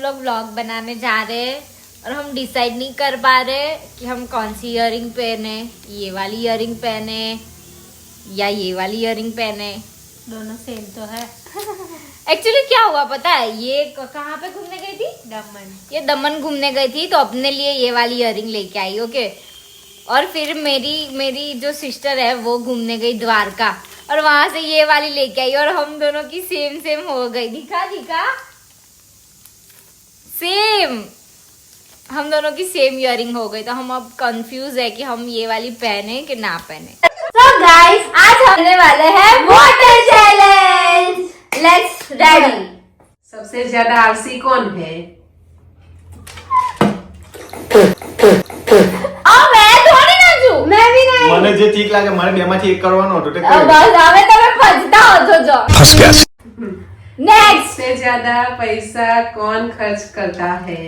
लोग व्लॉग बनाने जा रहे हैं और हम डिसाइड नहीं कर पा रहे कि हम कौन सी इयररिंग पहने, ये वाली इयररिंग पहने या ये वाली इयररिंग पहने। दोनों सेम तो है। एक्चुअली क्या हुआ पता है, ये कहाँ पे घूमने गई थी? दमन। ये दमन घूमने गई थी तो अपने लिए ये वाली इयररिंग लेके आई। ओके, और फिर मेरी जो सिस्टर है वो घूमने गई द्वारका और वहां से ये वाली लेके आई और हम दोनों की सेम हो गई। दिखा सेम, हम दोनों की सेम इयररिंग हो गई। तो हम अब कंफ्यूज है कि हम ये वाली पहने कि ना पहने। तो गाइस आज होने वाले हैं वाटर चैलेंज। Let's ready. सबसे ज्यादा आलसी कौन है? मैं थोड़ी नाचू, मैं भी नहीं। મને જે ઠીક લાગે મારે બેમાંથી એક કરવાનો હતો તે બસ હવે તમે ભજતા હો છો જો ફસ ગયા नेक्स्ट। सबसे ज्यादा पैसा कौन खर्च करता है?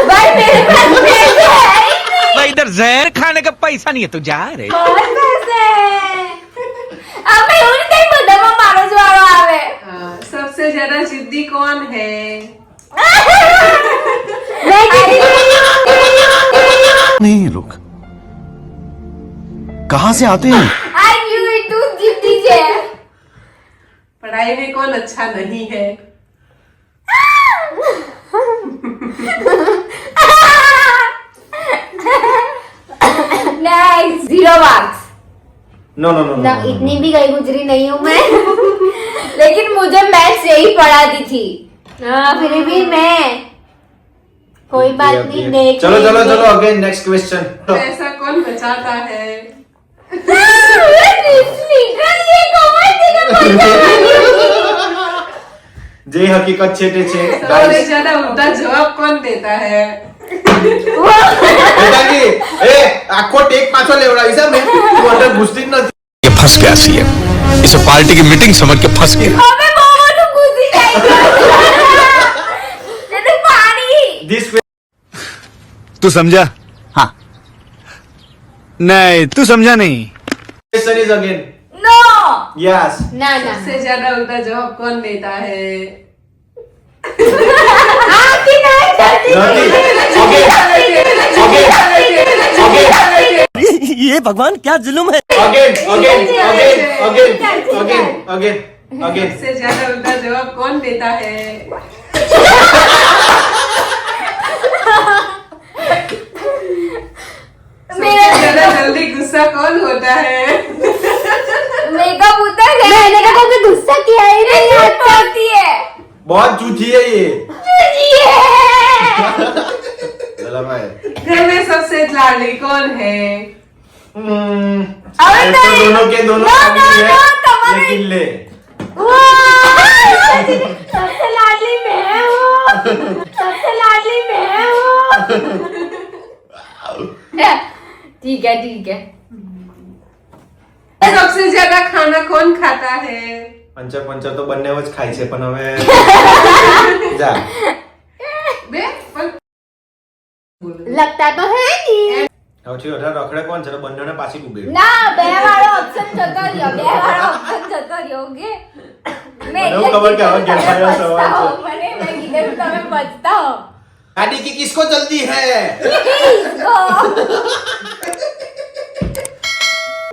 भाई मेरे पास पैसे है ही नहीं। भाई इधर जहर खाने का पैसा नहीं है, तू जा रे। बहुत पैसे हैं। अब मैं उन नहीं पता मैं मारो जो आवे। सबसे ज्यादा जिद्दी कौन है? मैं नहीं ये लोग कहाँ से आते हैं? आई न्यू इट टू जिद्दी जे। पढ़ाई में कौन अच्छा नहीं है? Next 0 marks. No no no ना इतनी भी गई गुजरी नहीं हूँ मैं। लेकिन मुझे मैथ्स यही पढ़ाती थी। फिर भी मैं कोई बात नहीं। नेक्स्ट चलो चलो चलो अगेन नेक्स्ट क्वेश्चन। पैसा कौन बचाता है? જે હકીકત છે તે છે सबसे ज्यादा उल्टा जवाब कौन देता है? બેટા કે એ આખો ટેક પાછો લેવડાવી છે મે તું અંદર ઘૂસતી જ નથી। ये फंस गया सीएम, इसे पार्टी की मीटिंग समझ के फंस गया। अबे बाबा तू घुसी जाएगा। ये तो पानी। This तू समझा? हाँ। नहीं तू समझा नहीं। question is again no yes। ना ना सबसे ज्यादा उल्टा जवाब कौन देता है? आपकी नहीं चलती। ये भगवान क्या जुल्म है। अगेन सबसे ज्यादा उल्टा जवाब कौन देता है? सबसे ज्यादा जल्दी गुस्सा कौन होता है? मेकअप उतर गया। मैंने कहा कभी गुस्सा किया ही नहीं। होती है बहुत झूठी है ये। झूठी है। चलो भाई घर में सबसे लाडली कौन है? अबे ऐसे नहीं। दोनों के दोनों नो, family नो, है, नो, तुम्हारे- लेकिन ले सबसे लाडली मैं हूँ। सबसे लाडली मैं हूँ। ठीक है। सबसे ज्यादा खाना कौन खाता है? पंचर तो બંને જ ખાય છે પણ હવે જા बे पण- लगता तो है नहीं। સૌથી વધારે રખડે કોણ છે તો બંનેને પાછી ડૂબે। ના બે વાળો ઓપ્શન જતો રહ્યો। ઓકે મને એવું ખબર કે હવે ગેરફાયદો સવાલ છે। મને મેં કીધું તમે બચતા હો। गाड़ी की किसको जल्दी है?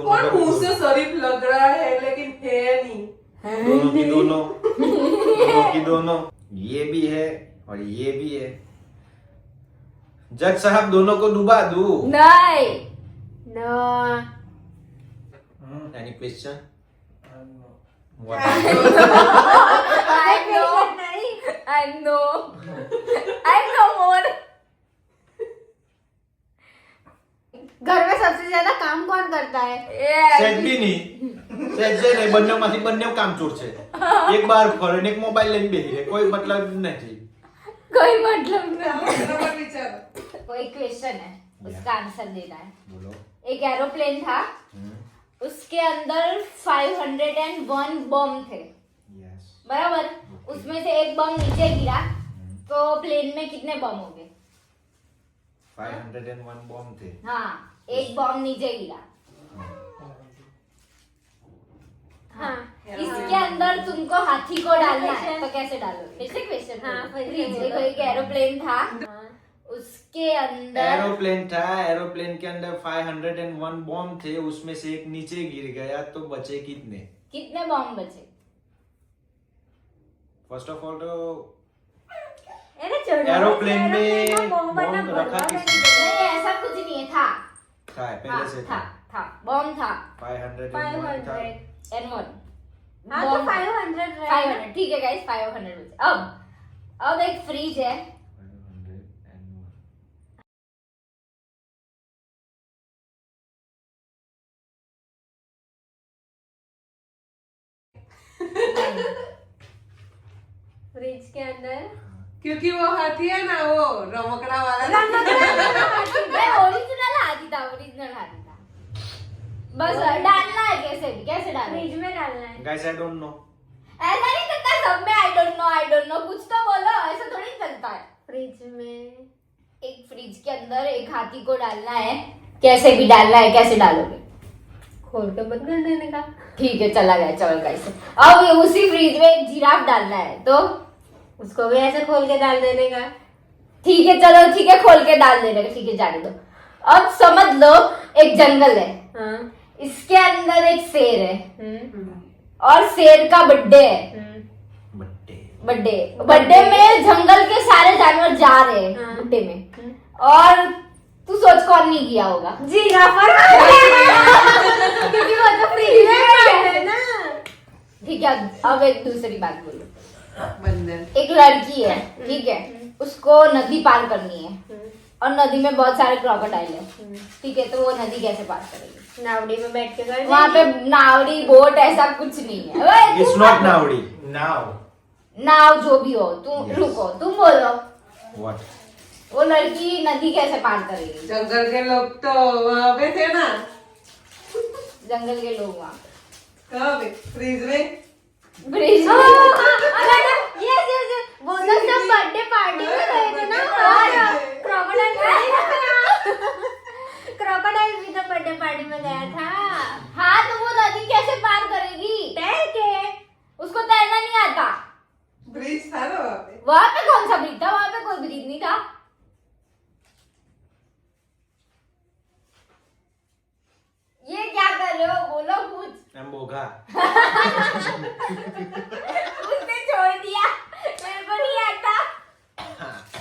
कौन मुंह से शरीफ लग रहा है लेकिन है नहीं? दोनों की दोनों ये भी है और ये भी है। जज साहब दोनों को डुबा दूं? नहीं no any question? I know more. घर में सबसे ज्यादा काम कौन करता है? सेज भी नहीं सेज नहीं બંનેમાંથી બંને કામચોર છે। એક બાર ફરે ને એક મોબાઈલ લઈને બેહી રહે, કોઈ मतलब नहीं। कोई मतलब नहीं। बराबर विचार। कोई क्वेश्चन है उसका आंसर देना है। बोलो। एक एरोप्लेन था, उसके अंदर 501 बम थे यस बराबर। उसमें से एक बम नीचे गिरा तो प्लेन में कितने बम हो गए? 501 बम थे। हाँ एक बम नीचे गिरा। हाँ इसके अंदर तुमको हाथी को डालना है तो कैसे डालोगे? फिर से क्वेश्चन। हाँ, फिर से देखो बोलो। एक एरोप्लेन था, हाँ उसके अंदर एरोप्लेन था, एरोप्लेन के अंदर 501 बॉम्ब थे, उसमें से एक नीचे गिर गया तो बचे कितने? कितने बॉम्ब बचे? फर्स्ट ऑफ ऑल तो अरे छोड़ो, एरोप्लेन में का बॉम्ब बनना बॉम्ब रखा बर्बाद है। किसने? नहीं ऐसा कुछ नहीं है, था था पहले से था। बॉम्ब था 501 था। 500 एंड वन हाँ तो 500 रहेगा। 500 ठीक है गाइस, 500 बचे। अब एक फ्रिज है, 501 फ्रिज के अंदर क्योंकि वो हाथी है ना, वो रमकड़ा वाला। मैं ओरिजिनल हाथी था। बस डालना है, कैसे डालना है? फ्रिज में डालना है। Guys I don't know. ऐसा नहीं चलता सब में आई डोंट नो, कुछ तो बोलो, ऐसा थोड़ी चलता है। फ्रिज में एक फ्रिज के अंदर एक हाथी को डालना है, कैसे भी डालना है, कैसे डालोगे? खोल के बंद कर देने का। ठीक है चला गया, चल कैसे। अब उसी फ्रिज में एक जिराफ डालना है तो उसको भी ऐसे खोल के डाल देने का। ठीक है चलो, ठीक है खोल के डाल देने का, ठीक है जाने दो। अब समझ लो एक जंगल है, हाँ इसके अंदर एक शेर है हम्म और शेर का बर्थडे है। हम्म बर्थडे में जंगल के सारे जानवर जा रहे हैं हाँ। बर्थडे में, और तू सोच कौन नहीं गया होगा? जिराफ क्योंकि वो तो फ्रिज में है ना। ठीक है अब एक दूसरी बात बोलो। बंदर। एक लड़की है, ठीक है, उसको नदी पार करनी है और नदी में बहुत सारे क्रोकोडाइल है, ठीक है, तो वो नदी कैसे पार करेगी? नावड़ी में बैठ के कर वहाँ पे नावड़ी बोट ऐसा कुछ नहीं है। ओए, इट्स तुम नॉट नावड़ी नाव। नाव जो भी हो, तुम Yes. रुको, तुम बोलो व्हाट? वो लड़की नदी कैसे पार करेगी? जंगल के लोग तो वहाँ पे थे ना। जंगल के लोग वहाँ कहाँ पे? फ्रिज में। ब्रिज यस यस वो तो सब बर्थडे पार्टी में गए थे ना। और क्रोकोडाइल भी तो बर्थडे पार्टी में गया था। हाँ तो वो नदी कैसे पार करेगी? तैर के। उसको तैरना नहीं आता। ब्रिज था ना वहाँ पे। वहाँ पे कौन सा ब्रिज था? वहाँ पे कोई ब्रिज नहीं था। ये क्या कर रहे हो? बोलो कुछ। एम्बोगा। उसने छोड़ दिया, मेरे को नहीं आता।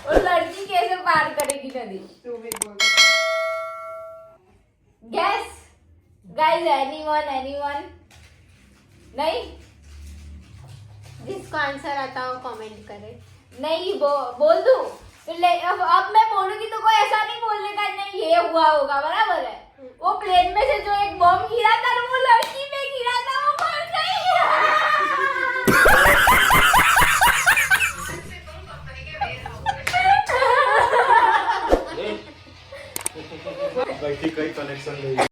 और लड़की कैसे पार करेगी नदी? तू भी बोल। Gas guys, anyone? नहीं जिसको आंसर आता हो कमेंट करे। नहीं बोल दूं? अब मैं बोलूंगी तो कोई ऐसा नहीं बोलने का नहीं ये हुआ होगा, बराबर है? वो प्लेन में से जो एक बॉम्ब गिरा था वो लड़की पे गिरा था, वो मर बैठी कई कनेक्शन नहीं है।